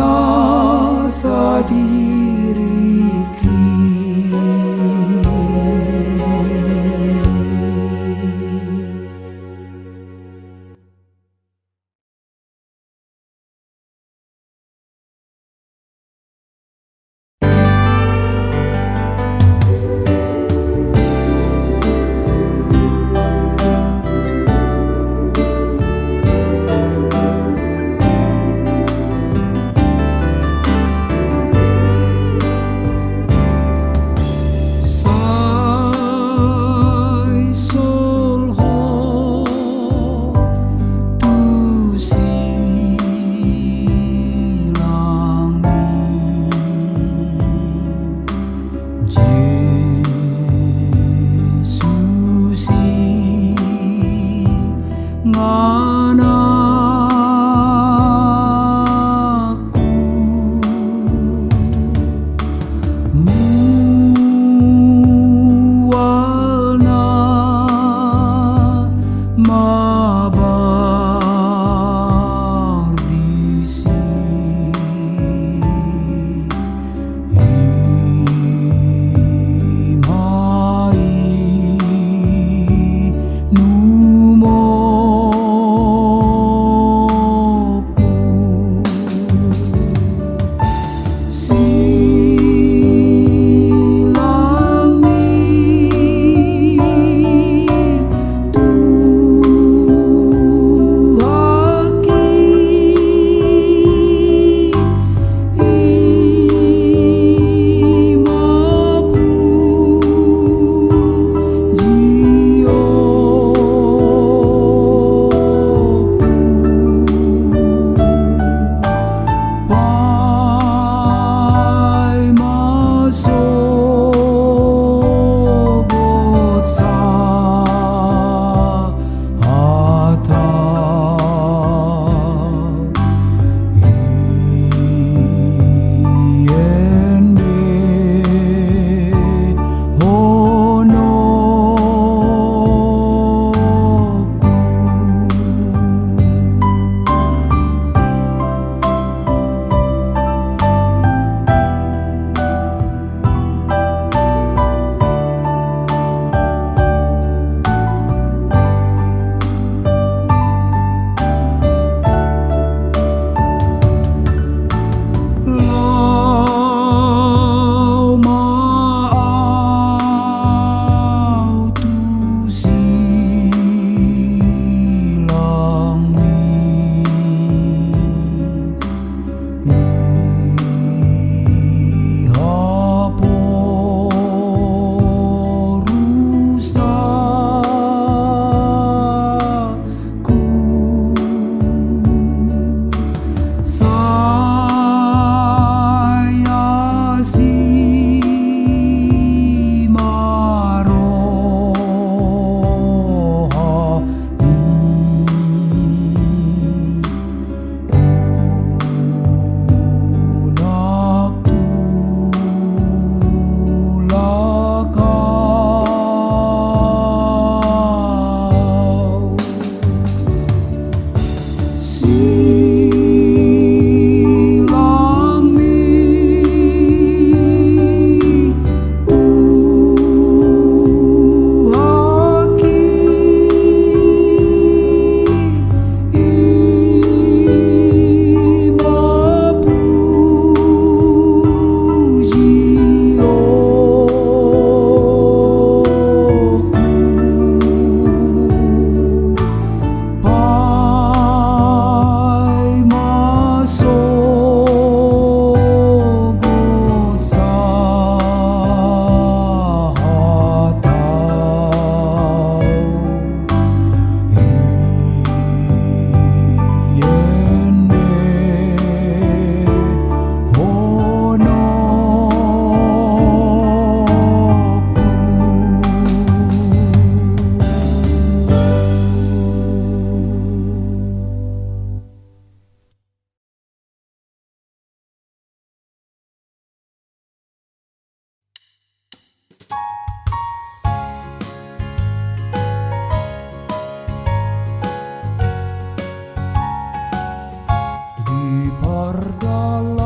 binasa diriki. Di Porgala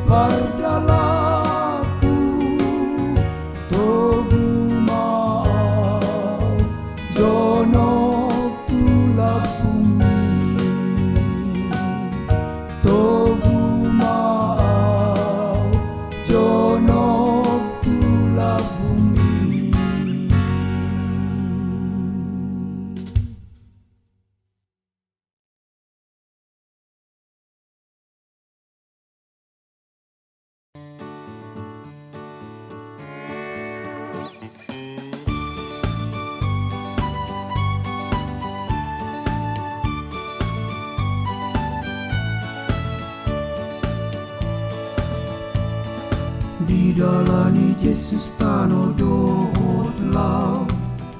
pardalaku togu maau jonok tulak bumi togu maau jonok tulak bumi. Di dalani Yesus tano dohot lau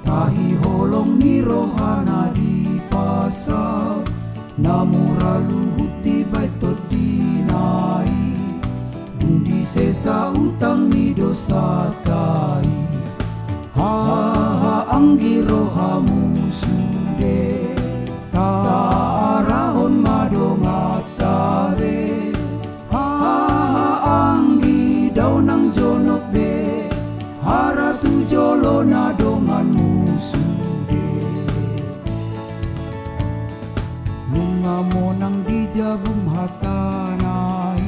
tahi holong ni rohana di pasal namura luhut di baitot dinai undi sesa utang ni dosa tai ha anggi rohamu sude ta arahon madongatare daunang jonok be haratu jolo na dongan musude lunga monang di jabum hatanai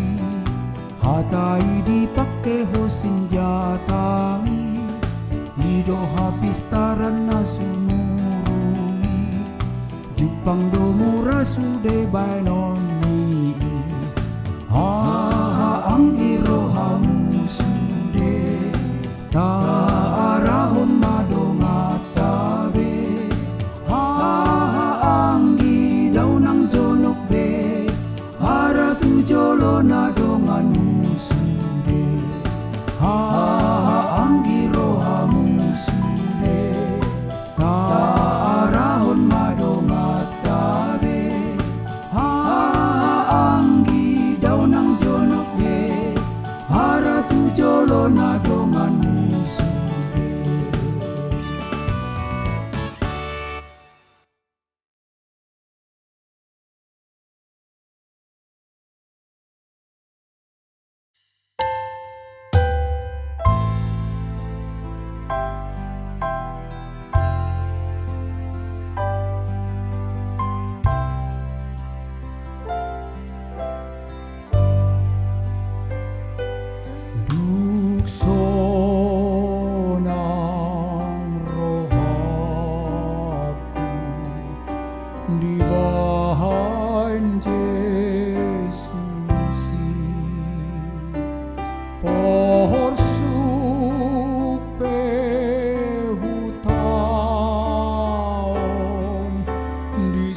hatai dipake ho senjatai lido habis taran na sumurui jupang do mura sude bainon ni anggi rohamu sude ta arahon madongatabe anggi daunang jonok be haratu jolo na donganmu sude anggi rohamu sude ta arahon madongatabe anggi daunang jonok be haratu jolo na donganmu sude. Sonang rohaku di bahan Yesusi pohor supe hutaon di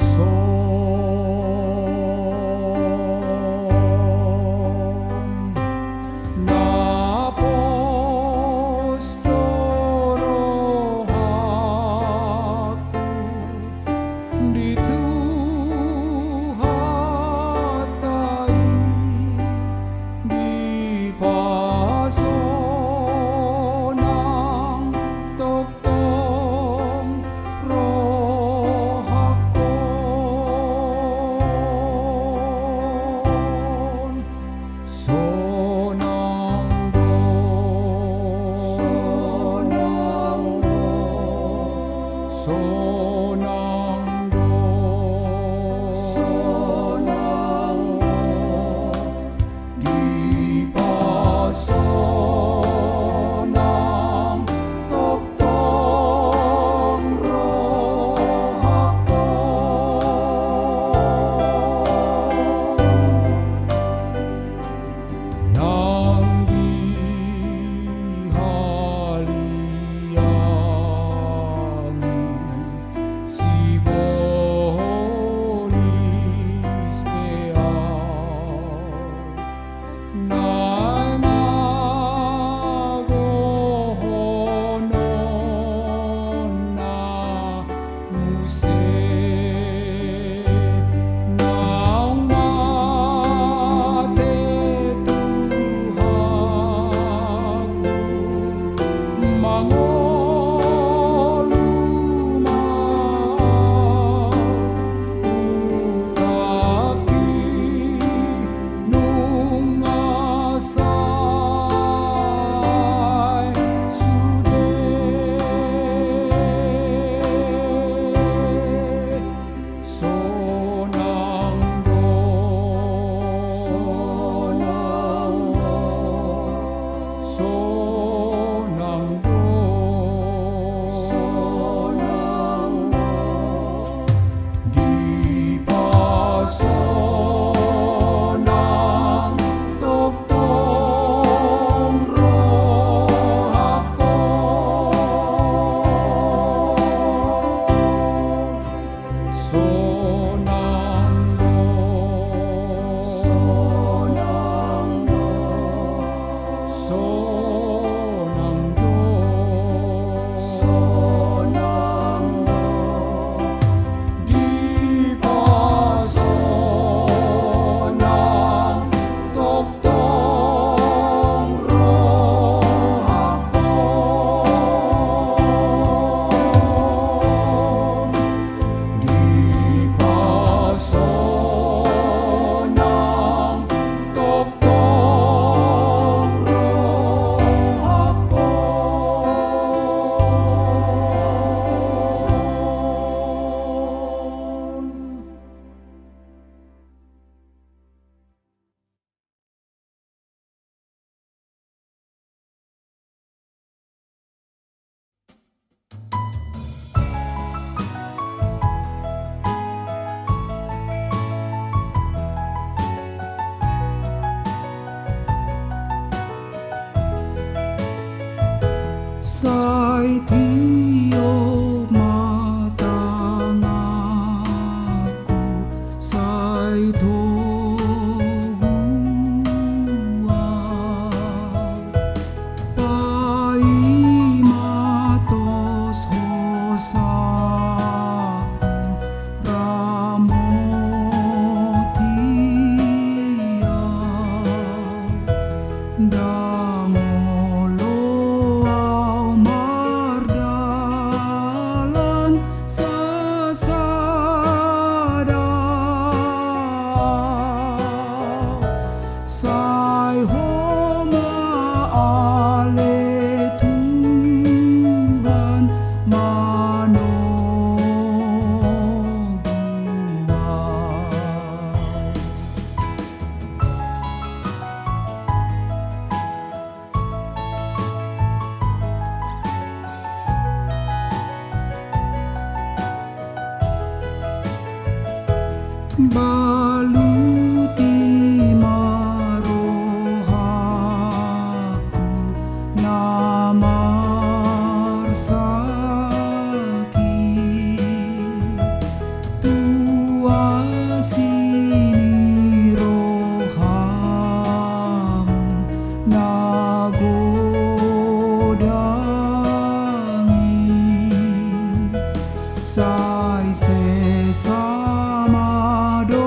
sai tio matangaku sai togua pai matos hosaku ramotia dangolo au mardalan sasada sai homa ale Tuhan baluti marohaku namar sakit tuasini rohamu nagodangi sai sesama do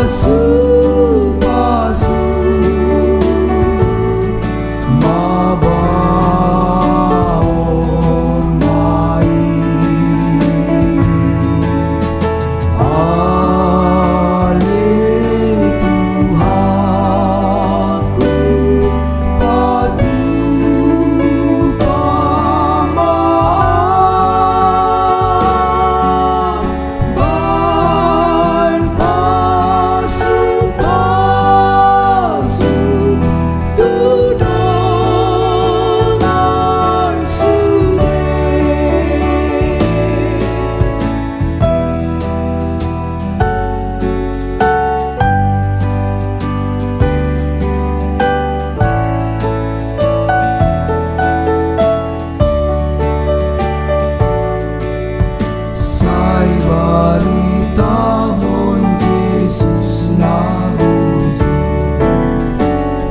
pasu mabaon mai ale Tuhanku padu pamaan bain pasu-pasu tudongan sude Say baritahon Jesus naruju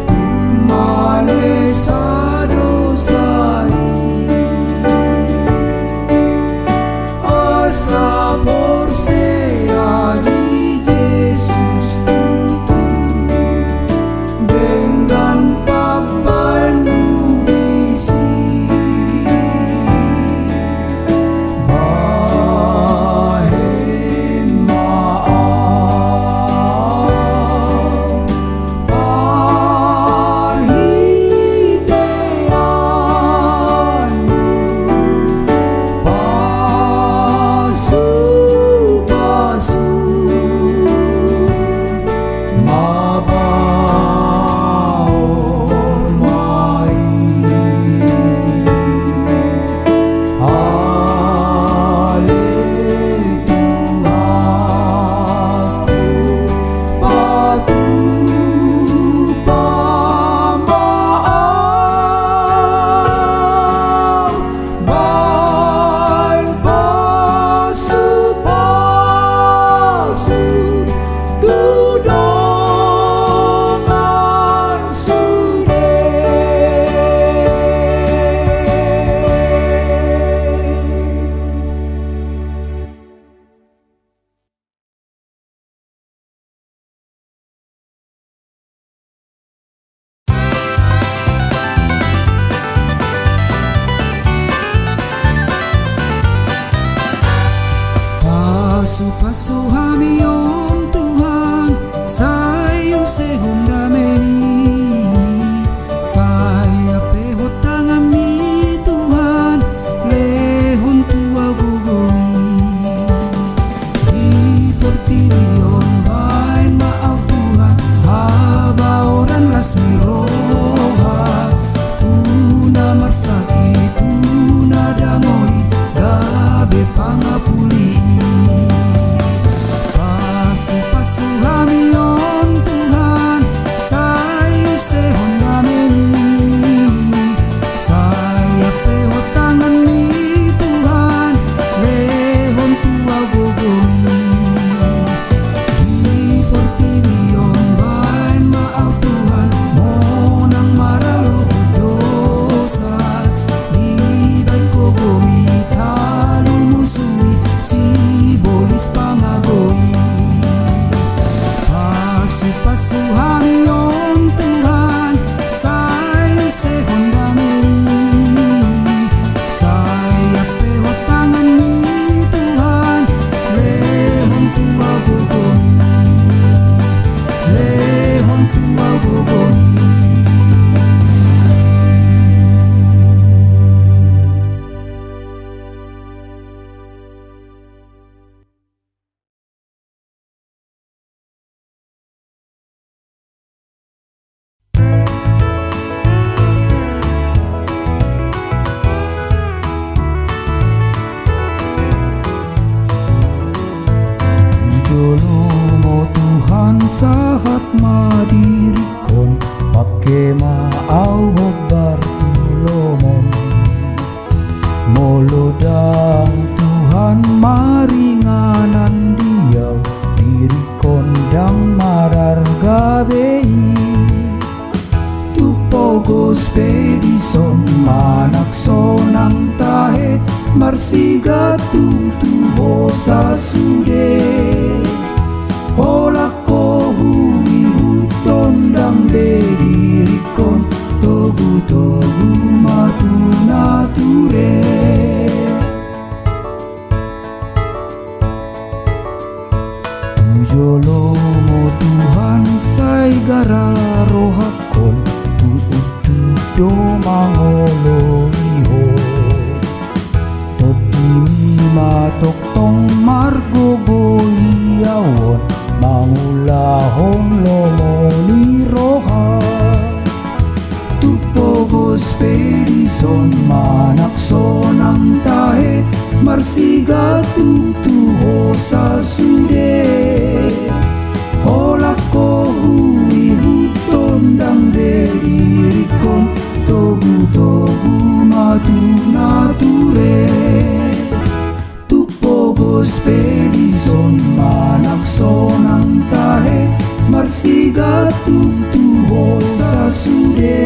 Tumale sa dosai Asa porsea di Jesus tutu Dengan papanudisi bahen maaf parhitean pasu-pasu mabaon mai ale Tuhanku padu pamaan bain pasu-pasu tudongan sude pasu-pasu hamion Tuhan sayu sehunda meni saya pehot tangami Tuhan lehon tua gugumi di pertibion bain maaf Tuhan haba orang lasmi roha tuna marsaki tuna damoli gabe pangapuli pasu-pasu hamion Tuhan sayu sehonda meni saya pehot tangan mi Tuhan lehon tua gogomi di pertibion bain maaf Tuhan monang maralo dosa di bain gogomi talu musui si bolis pangagoi pasu-pasu hamion Tuhan sayu sehonda meni saya pehot tangan mi Tuhan lehon tua gogomi lehon tua gogomi Tolong Tuhan sahat madirikon pakai maau hobar tulomon molodang Tuhan maringanan diau diri kondang marar gabei tupogos pedison manak sonang tahe marsiga tutu hosa sude Olako Lomo Tuhan say gararo hakon tuutudo mangoloriho totimi matoktong margogo iyawon mangulahon lomo ni roha tupogos pedison manakson ang tahe marsiga tutuho sa sude olak ko hui huton dang derikon togu matu nature tupogos pedison manakson ang tahe marsiga tutuho sa sude